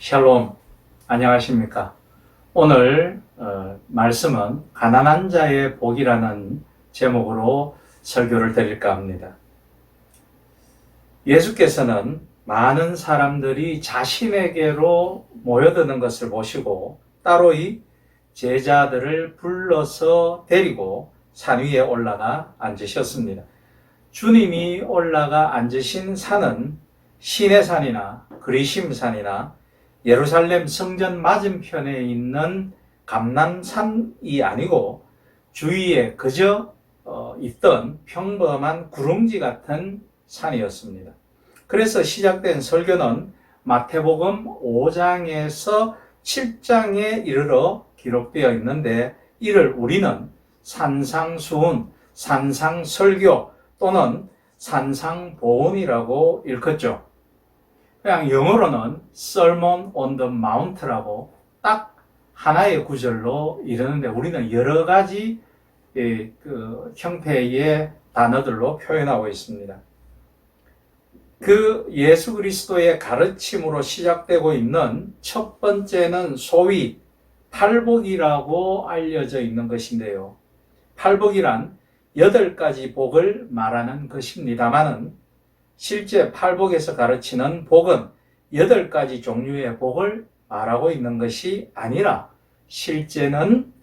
샬롬, 안녕하십니까? 오늘 말씀은 가난한 자의 복이라는 제목으로 설교를 드릴까 합니다. 예수께서는 많은 사람들이 자신에게로 모여드는 것을 보시고 따로이 제자들을 불러서 데리고 산 위에 올라가 앉으셨습니다. 주님이 올라가 앉으신 산은 시내산이나 그리심산이나 예루살렘 성전 맞은편에 있는 감람산이 아니고 주위에 그저 있던 평범한 구릉지 같은 산이었습니다. 그래서 시작된 설교는 마태복음 5장에서 7장에 이르러 기록되어 있는데 이를 우리는 산상수훈, 산상설교 또는 산상보훈이라고 일컫죠. 그냥 영어로는 Sermon on the Mount라고 딱 하나의 구절로 이르는데 우리는 여러 가지 형태의 단어들로 표현하고 있습니다. 그 예수 그리스도의 가르침으로 시작되고 있는 첫 번째는 소위 팔복이라고 알려져 있는 것인데요. 팔복이란 8가지 복을 말하는 것입니다만은 실제 팔복에서 가르치는 복은 8가지 종류의 복을 말하고 있는 것이 아니라 실제는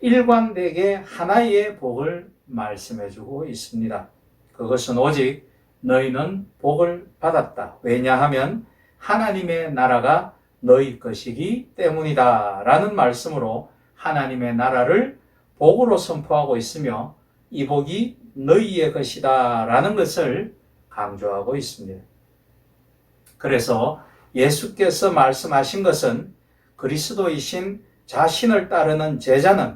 일관되게 하나의 복을 말씀해주고 있습니다. 그것은 오직 너희는 복을 받았다. 왜냐하면 하나님의 나라가 너희 것이기 때문이다 라는 말씀으로 하나님의 나라를 복으로 선포하고 있으며 이 복이 너희의 것이다 라는 것을 강조하고 있습니다. 그래서 예수께서 말씀하신 것은 그리스도이신 자신을 따르는 제자는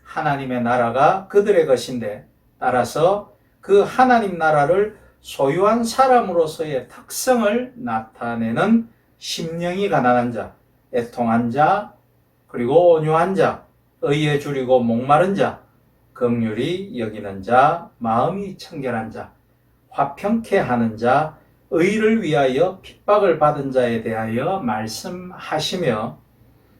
하나님의 나라가 그들의 것인데 따라서 그 하나님 나라를 소유한 사람으로서의 특성을 나타내는 심령이 가난한 자, 애통한 자, 그리고 온유한 자, 의에 줄이고 목마른 자, 긍휼히 여기는 자, 마음이 청결한 자, 화평케 하는 자, 의를 위하여 핍박을 받은 자에 대하여 말씀하시며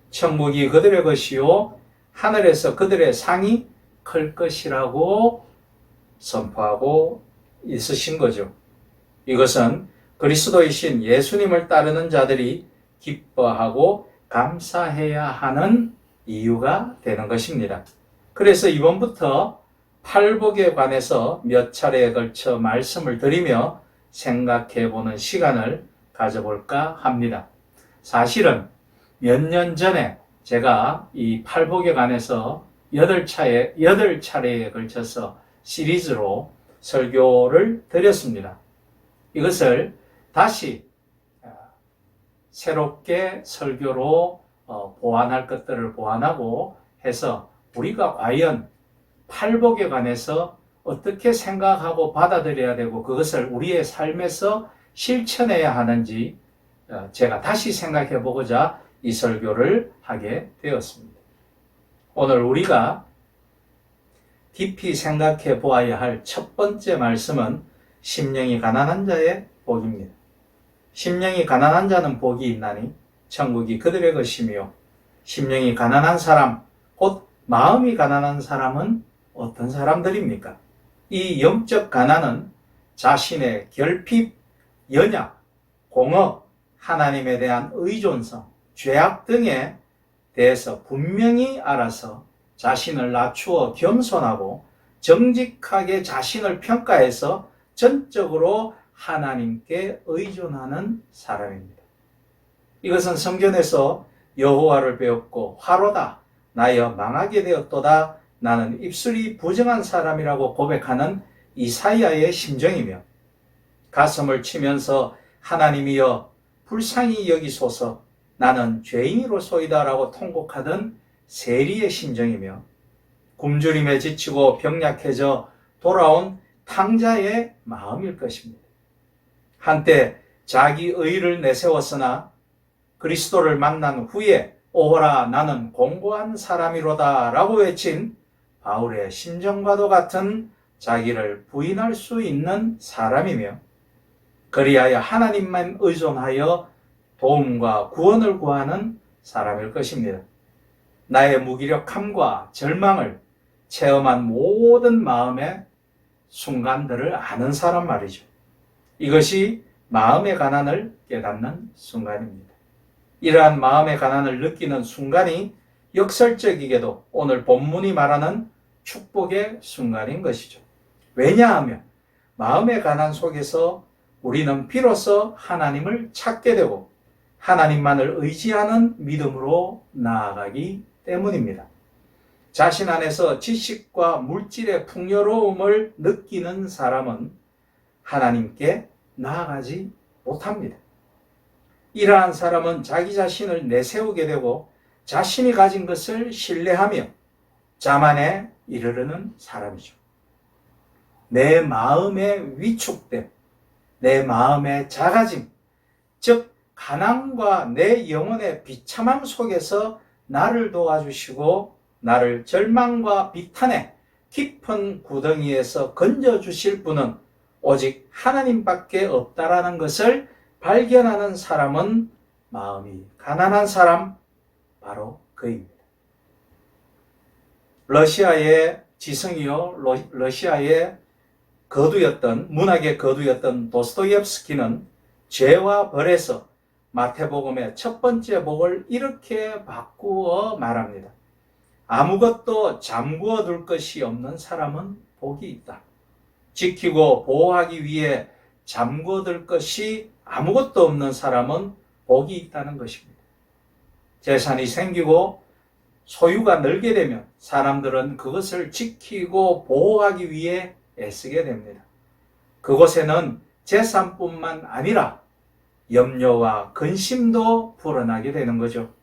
천국이 그들의 것이요 하늘에서 그들의 상이 클 것이라고 선포하고 있으신 거죠. 이것은 그리스도이신 예수님을 따르는 자들이 기뻐하고 감사해야 하는 이유가 되는 것입니다. 그래서 이번부터 팔복에 관해서 몇 차례에 걸쳐 말씀을 드리며 생각해보는 시간을 가져볼까 합니다. 사실은 몇 년 전에 제가 이 팔복에 관해서 8차례에 걸쳐서 시리즈로 설교를 드렸습니다. 이것을 다시 새롭게 설교로 보완할 것들을 보완하고 해서 우리가 과연 팔복에 관해서 어떻게 생각하고 받아들여야 되고 그것을 우리의 삶에서 실천해야 하는지 제가 다시 생각해 보고자 이 설교를 하게 되었습니다. 오늘 우리가 깊이 생각해 보아야 할 첫 번째 말씀은 심령이 가난한 자의 복입니다. 심령이 가난한 자는 복이 있나니 천국이 그들의 것이며 심령이 가난한 사람, 곧 마음이 가난한 사람은 어떤 사람들입니까? 이 영적 가난은 자신의 결핍, 연약, 공허, 하나님에 대한 의존성, 죄악 등에 대해서 분명히 알아서 자신을 낮추어 겸손하고 정직하게 자신을 평가해서 전적으로 하나님께 의존하는 사람입니다. 이것은 성경에서 여호와를 배웠고 화로다 나여 망하게 되었도다 나는 입술이 부정한 사람이라고 고백하는 이사야의 심정이며 가슴을 치면서 하나님이여 불쌍히 여기소서 나는 죄인이로소이다 라고 통곡하던 세리의 심정이며 굶주림에 지치고 병약해져 돌아온 탕자의 마음일 것입니다. 한때 자기 의를 내세웠으나 그리스도를 만난 후에 오호라 나는 공고한 사람이로다 라고 외친 바울의 심정과도 같은 자기를 부인할 수 있는 사람이며 그리하여 하나님만 의존하여 도움과 구원을 구하는 사람일 것입니다. 나의 무기력함과 절망을 체험한 모든 마음의 순간들을 아는 사람 말이죠. 이것이 마음의 가난을 깨닫는 순간입니다. 이러한 마음의 가난을 느끼는 순간이 역설적이게도 오늘 본문이 말하는 축복의 순간인 것이죠. 왜냐하면 마음의 가난 속에서 우리는 비로소 하나님을 찾게 되고 하나님만을 의지하는 믿음으로 나아가기 때문입니다. 자신 안에서 지식과 물질의 풍요로움을 느끼는 사람은 하나님께 나아가지 못합니다. 이러한 사람은 자기 자신을 내세우게 되고 자신이 가진 것을 신뢰하며 자만에 이르르는 사람이죠. 내 마음의 위축됨, 내 마음의 작아짐, 즉 가난과 내 영혼의 비참함 속에서 나를 도와주시고 나를 절망과 비탄의 깊은 구덩이에서 건져주실 분은 오직 하나님밖에 없다라는 것을 발견하는 사람은 마음이 가난한 사람, 바로 그입니다. 러시아의 지성이요, 러시아의 거두였던, 문학의 거두였던 도스토옙스키는 죄와 벌에서 마태복음의 첫 번째 복을 이렇게 바꾸어 말합니다. 아무것도 잠구어 둘 것이 없는 사람은 복이 있다. 지키고 보호하기 위해 잠구어 둘 것이 아무것도 없는 사람은 복이 있다는 것입니다. 재산이 생기고 소유가 늘게 되면 사람들은 그것을 지키고 보호하기 위해 애쓰게 됩니다. 그곳에는 재산뿐만 아니라 염려와 근심도 불어나게 되는 거죠.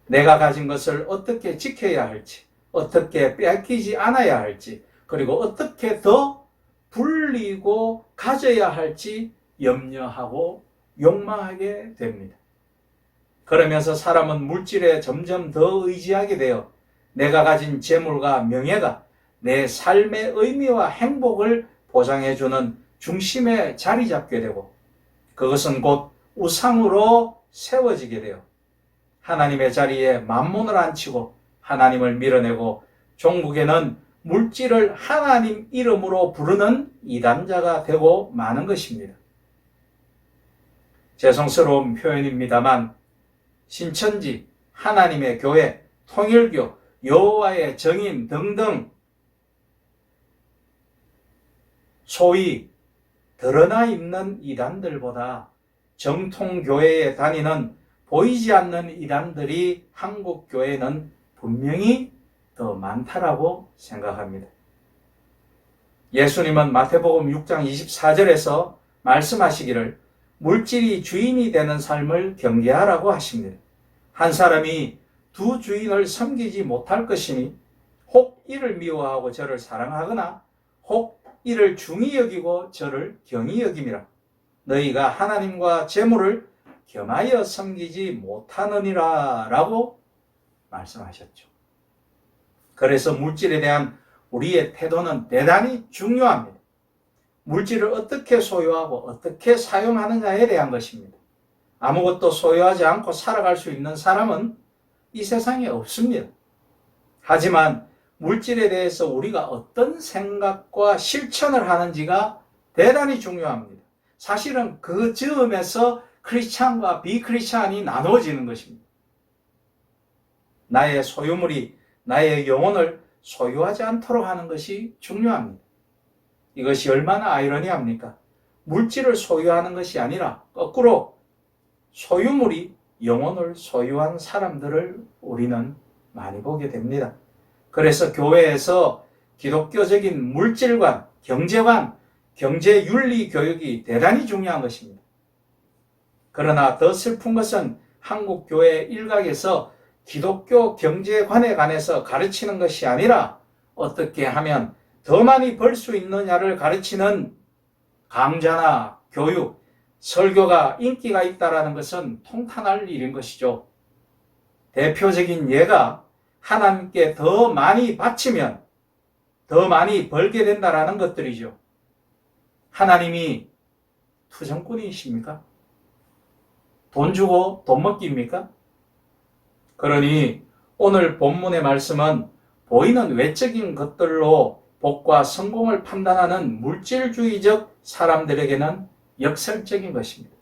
내가 가진 것을 어떻게 지켜야 할지, 어떻게 빼앗기지 않아야 할지, 그리고 어떻게 더 불리고 가져야 할지 염려하고 욕망하게 됩니다. 그러면서 사람은 물질에 점점 더 의지하게 되어 내가 가진 재물과 명예가 내 삶의 의미와 행복을 보장해주는 중심에 자리 잡게 되고 그것은 곧 우상으로 세워지게 되어 하나님의 자리에 만몬을 앉히고 하나님을 밀어내고 종국에는 물질을 하나님 이름으로 부르는 이단자가 되고 마는 것입니다. 죄송스러운 표현입니다만 신천지, 하나님의 교회, 통일교, 여호와의 증인 등등 소위 드러나 있는 이단들보다 정통교회에 다니는 보이지 않는 이단들이 한국교회는 분명히 더 많다라고 생각합니다. 예수님은 마태복음 6장 24절에서 말씀하시기를 물질이 주인이 되는 삶을 경계하라고 하십니다. 한 사람이 두 주인을 섬기지 못할 것이니 혹 이를 미워하고 저를 사랑하거나 혹 이를 중히 여기고 저를 경히 여김이라. 너희가 하나님과 재물을 겸하여 섬기지 못하느니라 라고 말씀하셨죠. 그래서 물질에 대한 우리의 태도는 대단히 중요합니다. 물질을 어떻게 소유하고 어떻게 사용하느냐에 대한 것입니다. 아무것도 소유하지 않고 살아갈 수 있는 사람은 이 세상에 없습니다. 하지만 물질에 대해서 우리가 어떤 생각과 실천을 하는지가 대단히 중요합니다. 사실은 그 즈음에서 크리스찬과 비크리스찬이 나누어지는 것입니다. 나의 소유물이 나의 영혼을 소유하지 않도록 하는 것이 중요합니다. 이것이 얼마나 아이러니합니까? 물질을 소유하는 것이 아니라 거꾸로 소유물이 영혼을 소유한 사람들을 우리는 많이 보게 됩니다. 그래서 교회에서 기독교적인 물질관, 경제관, 경제윤리 교육이 대단히 중요한 것입니다. 그러나 더 슬픈 것은 한국 교회 일각에서 기독교 경제관에 관해서 가르치는 것이 아니라 어떻게 하면 더 많이 벌 수 있느냐를 가르치는 강좌나 교육, 설교가 인기가 있다는 것은 통탄할 일인 것이죠. 대표적인 예가 하나님께 더 많이 바치면 더 많이 벌게 된다는 것들이죠. 하나님이 투정꾼이십니까? 돈 주고 돈 먹기입니까? 그러니 오늘 본문의 말씀은 보이는 외적인 것들로 복과 성공을 판단하는 물질주의적 사람들에게는 역설적인 것입니다.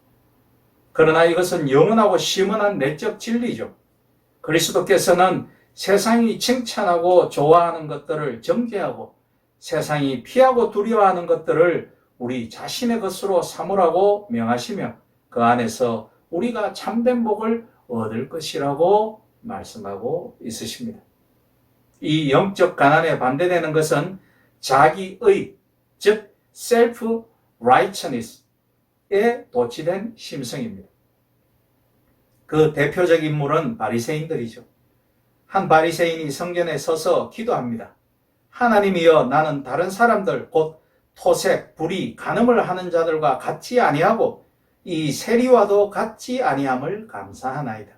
그러나 이것은 영원하고 시원한 내적 진리죠. 그리스도께서는 세상이 칭찬하고 좋아하는 것들을 정죄하고 세상이 피하고 두려워하는 것들을 우리 자신의 것으로 삼으라고 명하시며 그 안에서 우리가 참된 복을 얻을 것이라고 말씀하고 있으십니다. 이 영적 가난에 반대되는 것은 자기의, 즉 self righteousness에 도취된 심성입니다. 그 대표적 인물은 바리새인들이죠. 한 바리새인이 성전에 서서 기도합니다. 하나님이여, 나는 다른 사람들 곧 토색, 불의, 간음을 하는 자들과 같지 아니하고 이 세리와도 같지 아니함을 감사하나이다.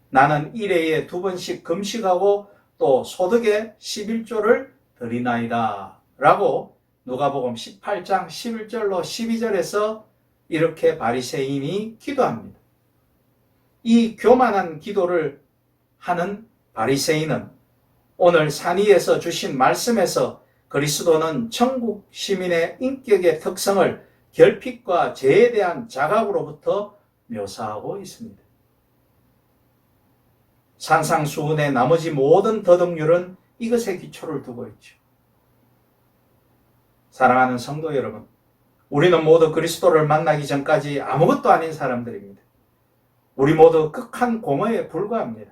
나는 일회에 2번씩 금식하고 또 소득의 11조를 드리나이다. 라고 누가복음 18장 11절로 12절에서 이렇게 바리새인이 기도합니다. 이 교만한 기도를 하는 바리새인은 오늘 산위에서 주신 말씀에서 그리스도는 천국 시민의 인격의 특성을 결핍과 죄에 대한 자각으로부터 묘사하고 있습니다. 산상수훈의 나머지 모든 더덕률은 이것에 기초를 두고 있죠. 사랑하는 성도 여러분, 우리는 모두 그리스도를 만나기 전까지 아무것도 아닌 사람들입니다. 우리 모두 극한 공허에 불과합니다.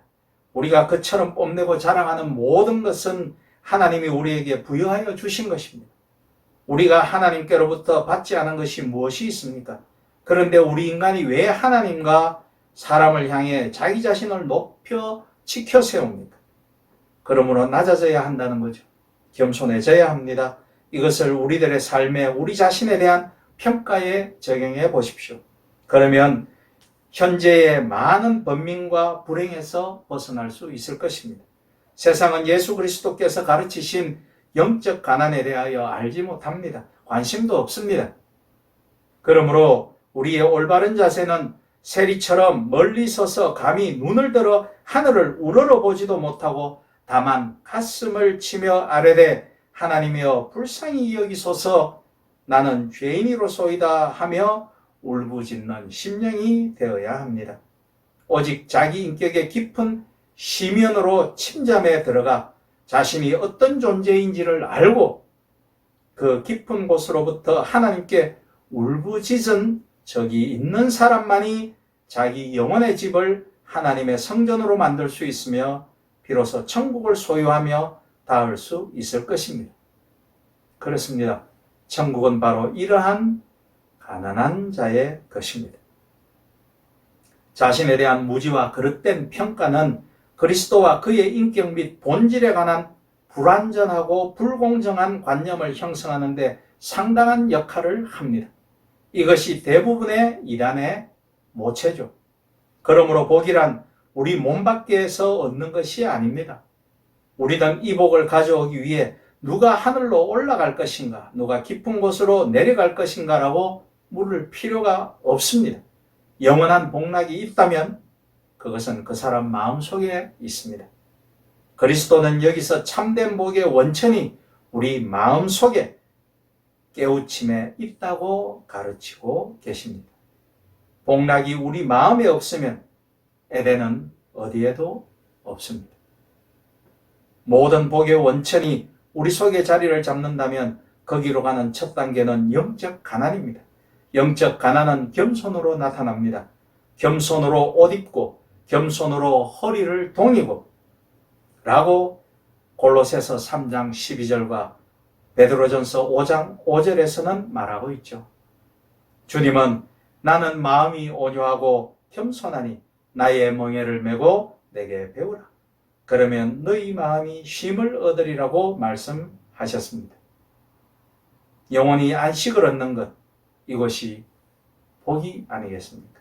우리가 그처럼 뽐내고 자랑하는 모든 것은 하나님이 우리에게 부여하여 주신 것입니다. 우리가 하나님께로부터 받지 않은 것이 무엇이 있습니까? 그런데 우리 인간이 왜 하나님과 사람을 향해 자기 자신을 높여 지켜 세웁니까? 그러므로 낮아져야 한다는 거죠. 겸손해져야 합니다. 이것을 우리들의 삶에 우리 자신에 대한 평가에 적용해 보십시오. 그러면 현재의 많은 번민과 불행에서 벗어날 수 있을 것입니다. 세상은 예수 그리스도께서 가르치신 영적 가난에 대하여 알지 못합니다. 관심도 없습니다. 그러므로 우리의 올바른 자세는 세리처럼 멀리 서서 감히 눈을 들어 하늘을 우러러보지도 못하고 다만 가슴을 치며 아뢰되 하나님이여 불쌍히 여기소서 나는 죄인이로소이다 하며 울부짖는 심령이 되어야 합니다. 오직 자기 인격의 깊은 시면으로 침잠에 들어가 자신이 어떤 존재인지를 알고 그 깊은 곳으로부터 하나님께 울부짖은 적이 있는 사람만이 자기 영혼의 집을 하나님의 성전으로 만들 수 있으며 비로소 천국을 소유하며 닿을 수 있을 것입니다. 그렇습니다. 천국은 바로 이러한 가난한 자의 것입니다. 자신에 대한 무지와 그릇된 평가는 그리스도와 그의 인격 및 본질에 관한 불완전하고 불공정한 관념을 형성하는 데 상당한 역할을 합니다. 이것이 대부분의 이단의 모체죠. 그러므로 복이란 우리 몸 밖에서 얻는 것이 아닙니다. 우리는 이 복을 가져오기 위해 누가 하늘로 올라갈 것인가, 누가 깊은 곳으로 내려갈 것인가라고 물을 필요가 없습니다. 영원한 복락이 있다면 그것은 그 사람 마음속에 있습니다. 그리스도는 여기서 참된 복의 원천이 우리 마음속에 깨우침에 있다고 가르치고 계십니다. 복락이 우리 마음에 없으면 에덴은 어디에도 없습니다. 모든 복의 원천이 우리 속에 자리를 잡는다면 거기로 가는 첫 단계는 영적 가난입니다. 영적 가난은 겸손으로 나타납니다. 겸손으로 옷 입고 겸손으로 허리를 동이고 라고 골로새서 3장 12절과 베드로전서 5장 5절에서는 말하고 있죠. 주님은 나는 마음이 온유하고 겸손하니 나의 멍에를 메고 내게 배우라. 그러면 너희 마음이 쉼을 얻으리라고 말씀하셨습니다. 영원히 안식을 얻는 것, 이것이 복이 아니겠습니까?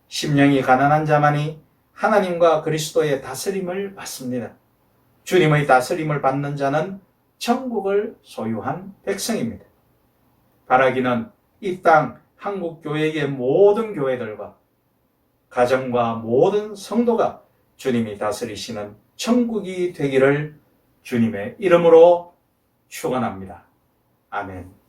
심령이 가난한 자만이 하나님과 그리스도의 다스림을 받습니다. 주님의 다스림을 받는 자는 천국을 소유한 백성입니다. 바라기는 이 땅 한국 교회의 모든 교회들과 가정과 모든 성도가 주님이 다스리시는 천국이 되기를 주님의 이름으로 축원합니다. 아멘.